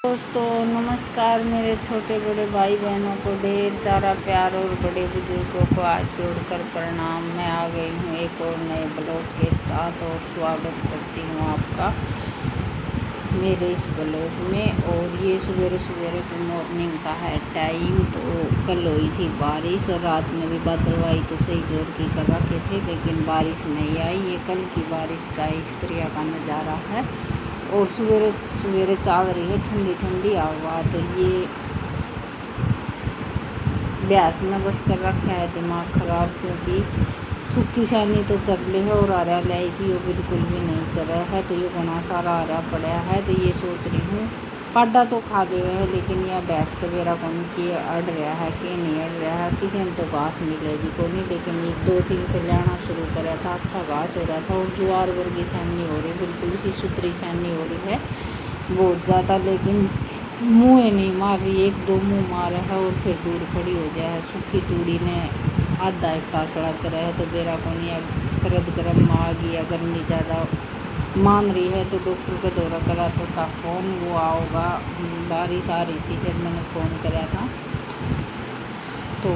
दोस्तों नमस्कार। मेरे छोटे बड़े भाई बहनों को ढेर सारा प्यार और बड़े बुजुर्गों को हाथ जोड़कर प्रणाम। मैं आ गई हूँ एक और नए ब्लॉग के साथ और स्वागत करती हूँ आपका मेरे इस ब्लॉग में। और ये सवेरे सवेरे की मॉर्निंग का है टाइम। तो कल हुई थी बारिश और रात में भी बादल आई तो सही जोर की कर रखे थे, लेकिन बारिश नहीं आई। ये कल की बारिश का इस तरह का नज़ारा है और सवेरे सवेरे चल रही है ठंडी ठंडी हवा। तो ये ब्यास ने बस कर रखा है दिमाग ख़राब, क्योंकि सूखी सैनी तो चल रही है और हरा लाई थी वो बिल्कुल भी नहीं चल रहा है। तो ये घना सारा हरा पड़ा है। तो ये सोच रही हूँ पाडा तो खा गए है, लेकिन यह भैंस के बेरा कौन की अड़ रहा है कि नहीं अड़ रहा है। किसी ने तो घास मिलेगी को नहीं, लेकिन ये 2-3 तो लेना शुरू करा था। अच्छा घास हो रहा था और ज्वार वर्गी सैनी हो रही, बिल्कुल सी सुथरी सैनी हो रही है बहुत ज़्यादा, लेकिन मुँह नहीं मार रही। 1-2 मुँह मारा है और फिर दूर खड़ी हो जाए है। सूखी तूड़ी ने आधा एक तासड़ा चला है। तो बेरा कौन या सर्द गर्म आ गई या गर्मी ज़्यादा मान रही है। तो डॉक्टर का दौरा करा तो था फ़ोन, वो आओगा। बारिश आ रही थी जब मैंने फ़ोन करा था, तो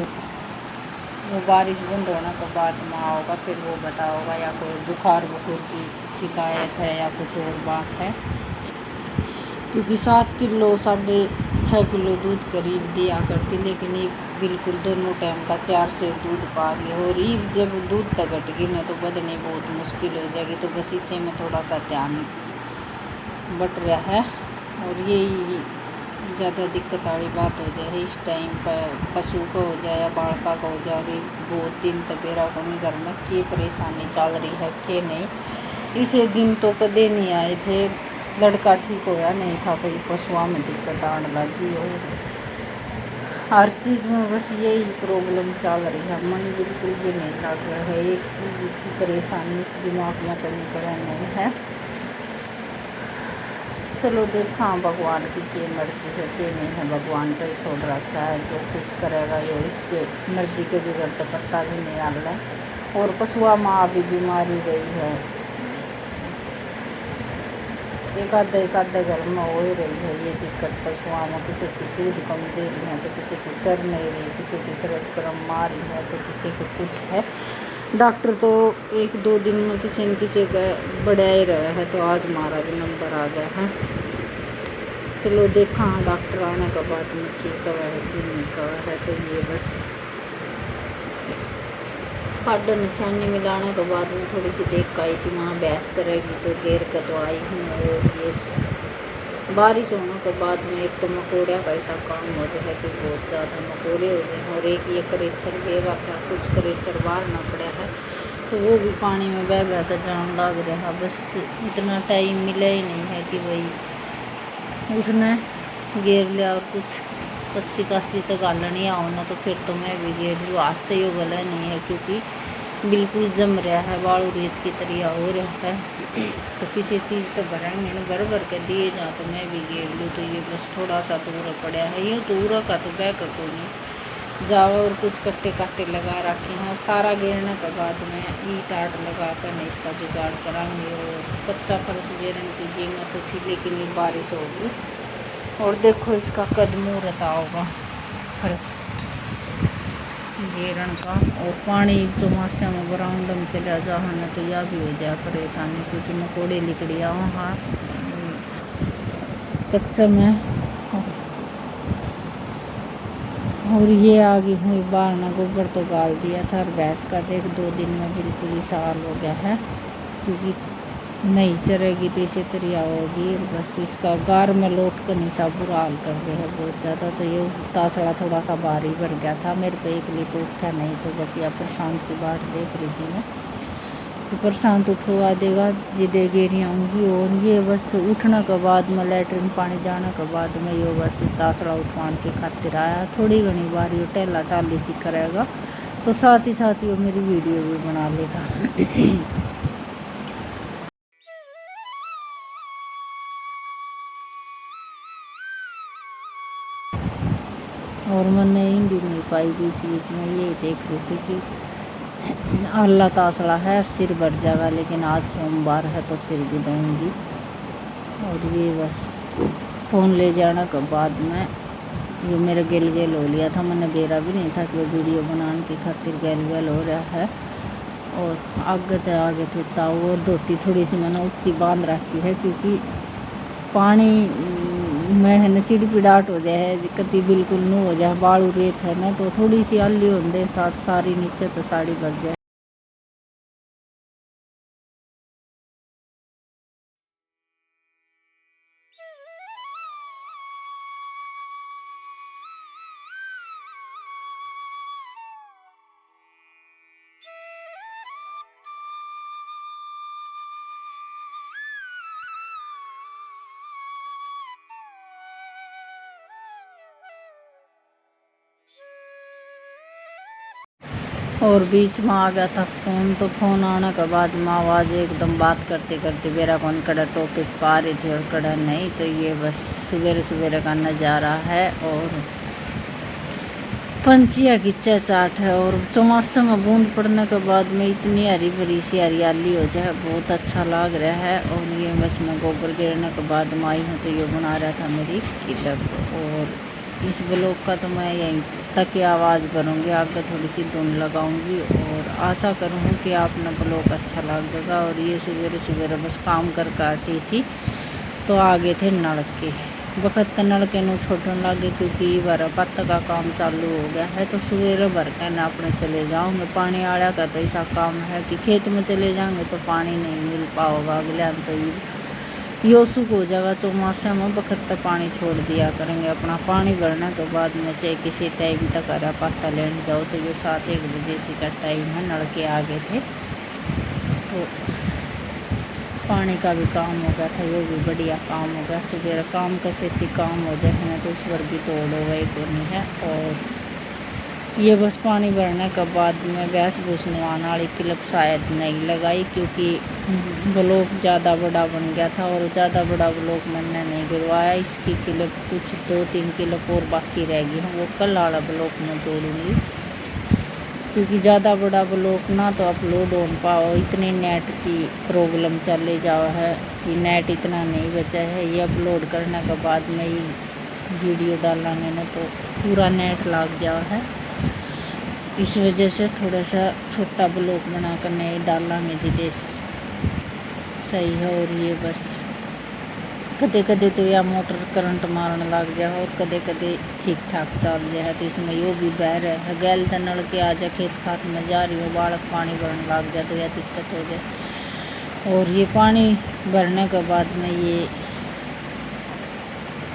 वो बारिश बंद होने के बाद में आओगा, फिर वो बताओगा या कोई बुखार की शिकायत है या कुछ और बात है। क्योंकि 7 किलो 6.5 किलो दूध करीब दिया करती, लेकिन ये बिल्कुल दोनों टाइम का 4 से दूध पा गई। और ये जब दूध तक घट गई ना तो बदलनी बहुत मुश्किल हो जाएगी। तो बस इसे में थोड़ा सा ध्यान बट रहा है। और यही ज़्यादा दिक्कत वाली बात हो जाए इस टाइम पर, पशु का हो जाए या बालका का हो जाए। बहुत दिन तो बेरा को नहीं घर में की परेशानी चल रही है कि नहीं। इसे दिन तो कदे नहीं आए थे, लड़का ठीक होया नहीं था तो ये पशुओं में दिक्कत आने लगी। और हर चीज़ में बस यही प्रॉब्लम चल रही है। मन बिल्कुल भी नहीं लग रहा है। एक चीज़ की परेशानी इस दिमाग में तो निकल नहीं है। चलो देखा भगवान की मर्जी है कि नहीं है, भगवान पे ही छोड़ रखा है। जो कुछ करेगा ये इसके मर्जी के बिगड़ तो पत्ता भी नहीं आ रहा है। और पशुआ माँ भी बीमारी रही है, एक आधा घर में हो ही रही है ये दिक्कत पशुओं में। किसी की दूध कम दे रही है तो किसी की चर नहीं रही, किसी की शरद क्रम मार रही है तो किसी को कुछ है। डॉक्टर तो 1-2 दिन में किसी न किसी का बढ़ा ही रहा है। तो आज हमारा भी नंबर आ गया है। चलो देखा डॉक्टर आने के बाद में ठीक कवा है कि नहीं कवा है। तो ये बस पाडा निशानी मिलाने के बाद में थोड़ी सी देख के आई थी वहाँ भैंस चरेगी तो घेर कर तो आई हूँ। और ये बारिश होने के बाद में एक तो मकोड़िया का ऐसा काम हो जाए कि बहुत ज़्यादा मकोड़े हो जाए। और एक ये करेसर घेर रखा, कुछ करेसर बाहर ना पड़ा है तो वो भी पानी में बह बह कर जान लग रहा। बस इतना टाइम मिला ही नहीं है कि भाई उसने घेर लिया। और कुछ कस्सी कासी तो गालनी आओ ना तो फिर तो मैं भी घेर लूँ। हाथ तो यो गला नहीं है क्योंकि बिल्कुल जम रहा है, बालू रेत की तरह हो रहा है। तो किसी चीज़ तो भरेंगे ना, भर के दिए जा तो मैं भी घेर लूँ। तो ये बस थोड़ा सा दूर पड़ा है, ये दूर का तो बह कर को नहीं जावा। और कुछ कट्टे काटे लगा रखे हैं। सारा घेरने के बाद में ईट आट लगा कर नहीं इसका जुगाड़ कराएंगे। और कच्चा फर्श घेरने की कीमत तो थी, लेकिन ये बारिश होगी और देखो इसका कद मुहूर्त होगा फर्श घेरन का। और पानी चौमासा में ग्राउंड में चला जा ना तो यह भी हो जाए परेशानी, क्योंकि मकोड़े लिकड़िया वहाँ कच्चे में। और ये आ गई हुई बाहर ना, गोबर तो गाल दिया था। और भैंस का देख 2 दिन में बिल्कुल ही साल हो गया है, क्योंकि नहीं चरेगी तो इसी तरह होगी। बस इसका गार में लौट कर नहीं सा बुरा हाल कर दे है बहुत ज़्यादा। तो ये तासड़ा थोड़ा सा भारी भर गया था मेरे पे, एक लिए उठा नहीं। तो बस यह प्रशांत की बात देख रही थी मैं कि प्रशांत उठवा देगा जिदे गेरी आऊँगी। और ये बस उठने के बाद में लैट्रिन पानी जाने के बाद में ये बस तासड़ा उठवाने की खातिर आया। थोड़ी घनी बार ये टहला टाली सी करेगा तो साथ ही वो मेरी वीडियो भी बना लेगा। और मैंने हिंदी नहीं पाई बीच बीच में, यही देख रही थी कि अल्लाह तासड़ा है सिर भर जाएगा, लेकिन आज सोमवार है तो सिर भी दूँगी। और ये बस फ़ोन ले जाने के बाद में जो मेरा गेल गेल हो लिया था, मैंने बेरा भी नहीं था कि वो वीडियो बनाने की खातिर गेल गेल हो रहा है। और आगे थे ताऊ और धोती थोड़ी सी मैंने ऊँची बांध रखी है, क्योंकि पानी में है न चिड़पिड़ाहट हो जाए है, कति बिल्कुल नू हो जाए, बालू रेत है ना, तो थोड़ी सी आली होंदे साथ सारी नीचे तो साड़ी भर जाए। और बीच में आ गया था फ़ोन, तो फ़ोन आने के बाद में आवाज़ एकदम बात करते करते मेरा कौन कड़ा टॉपिक पा रही थी और कड़ा नहीं। तो ये बस सवेरे का नज़ारा है और पंछियाँ की चहचहाट है। और चौमासे में बूंद पड़ने के बाद में इतनी हरी भरी सी हरियाली हो जाए, बहुत अच्छा लग रहा है। और ये बस मैं गोबर गिरने के बाद में आई हूँ, तो ये बना रहा था मेरी किलब। और इस ब्लॉग का तो मैं यहीं तक आवाज़ भरूँगी, आगे थोड़ी सी धुन लगाऊंगी और आशा करूँ कि आपने ब्लॉग अच्छा लगेगा। और ये सवेरे बस काम कर काटी थी, तो आगे थे नलके वक्त नलके नू छोड़ने लगे, क्योंकि बारह पत्ता का काम चालू हो गया है। तो सवेरे भर के ना अपने चले जाऊँगे। पानी आड़ा का तो ऐसा काम है कि खेत में चले जाएंगे तो पानी नहीं मिल पाओगा अगले, तो योसुक हो जाएगा। चौमासे में वक्त पानी छोड़ दिया करेंगे। अपना पानी भरने के बाद में चाहे किसी टाइम तक हरा पत्ता लेने जाओ, तो ये 7-1 बजे से का टाइम है। नलके आ गए थे, तो पानी का भी काम हो गया था, ये भी बढ़िया काम हो गया। सुबह काम का सेती काम हो जाए ना, तो उस वर्गी तोड़ हो गई को नहीं है। और ये बस पानी भरने के बाद में गैस भूस नवाने वाली क्लिप शायद नहीं लगाई, क्योंकि ब्लॉक ज़्यादा बड़ा बन गया था और ज़्यादा बड़ा ब्लॉक मैंने नहीं गिरवाया। इसकी क्लिप कुछ 2-3 क्लिप और बाकी रह गई हैं, वो कल वाला ब्लॉक में जोड़ूँगी, क्योंकि ज़्यादा बड़ा ब्लॉक ना तो अपलोड हो पाओ। इतनी नेट की प्रॉब्लम चले जाओ है कि नेट इतना नहीं बचा है। ये अपलोड करने के बाद में ही वीडियो डालेंगे ना, तो पूरा नेट लग जाओ है। इस वजह से थोड़ा सा छोटा ब्लॉक बना कर नहीं डालेंगे जिदे सही है। और ये बस कदे कदे तो या मोटर करंट मारने लग जाए और कदे कदे ठीक ठाक चल जाए, तो इसमें यो भी बह रहा है। गैल तो नल के आ जाए, खेत खात में जा रही हो, बालक पानी भरने लग जाए तो यह दिक्कत हो जाए। और ये पानी भरने के बाद में ये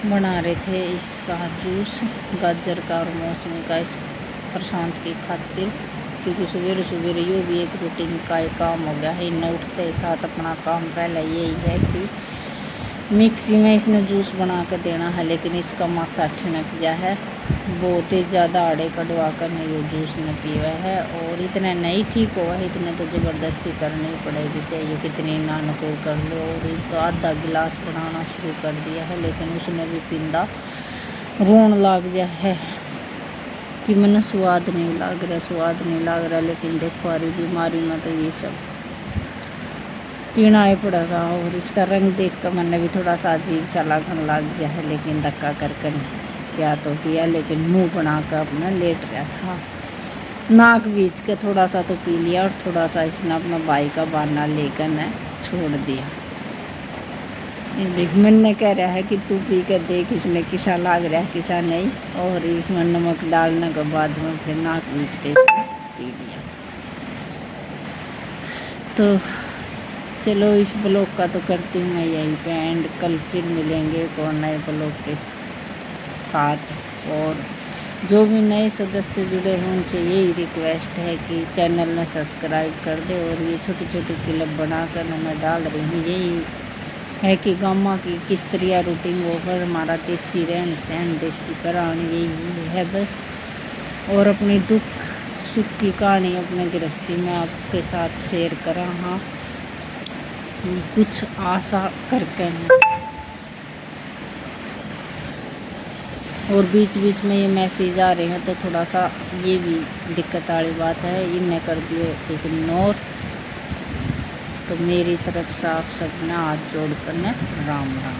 बना रहे थे इसका जूस, गाजर का और मौसमी का, इस प्रशांत की खातिर, क्योंकि सवेरे यो भी एक रूटीन का एक काम हो गया है। इन उठते साथ अपना काम पहले यही है कि मिक्सी में इसने जूस बना कर देना है, लेकिन इसका माथा ठिनक जा है, बहुत ही ज़्यादा आड़े कटवा कर नहीं वो जूस ने पिया है। और इतना नहीं ठीक हुआ है, इतने तो ज़बरदस्ती करनी पड़ेगी, चाहिए कितनी नान को कर लो। और तो आधा गिलास बनाना शुरू कर दिया है, लेकिन उसने भी पिंदा रोन लग जा है कि मैंने स्वाद नहीं लग रहा। लेकिन देखो हरी बीमारी में तो ये सब पीना ही पड़ेगा। और इसका रंग देख कर मैंने भी थोड़ा सा अजीब सा लगने लग गया है, लेकिन धक्का करके क्या तो दिया, लेकिन मुंह बना कर अपना लेट रहा था। नाक बीच के थोड़ा सा तो पी लिया, और थोड़ा सा इसने अपना भाई का बहाना लेकर न छोड़ दिया। देख मैंने कह रहा है कि तू पी कर देख इसने किसा लग रहा है किसा नहीं। और इसमें नमक डालने के बाद में फिर नाक बीच के पी लिया। तो चलो इस ब्लॉग का तो करती हूँ मैं यहीं पे एंड। कल फिर मिलेंगे एक और नए ब्लॉग के साथ। और जो भी नए सदस्य जुड़े हैं उनसे यही रिक्वेस्ट है कि चैनल में सब्सक्राइब कर दे। और ये छोटी छोटी क्लिप बनाकर मैं डाल रही हूँ, यही है कि गामा की किस तरह रूटीन वो पर हमारा देसी रहन सहन, देसी करानी यही है बस। और अपनी दुख सुख की कहानी अपने गृहस्थी में आपके साथ शेयर करा। हाँ, कुछ आशा करके और बीच बीच में ये मैसेज आ रहे हैं, तो थोड़ा सा ये भी दिक्कत वाली बात है, इन्हें कर दियो इग्नोर। तो मेरी तरफ से आप सब ने हाथ जोड़ कर राम राम।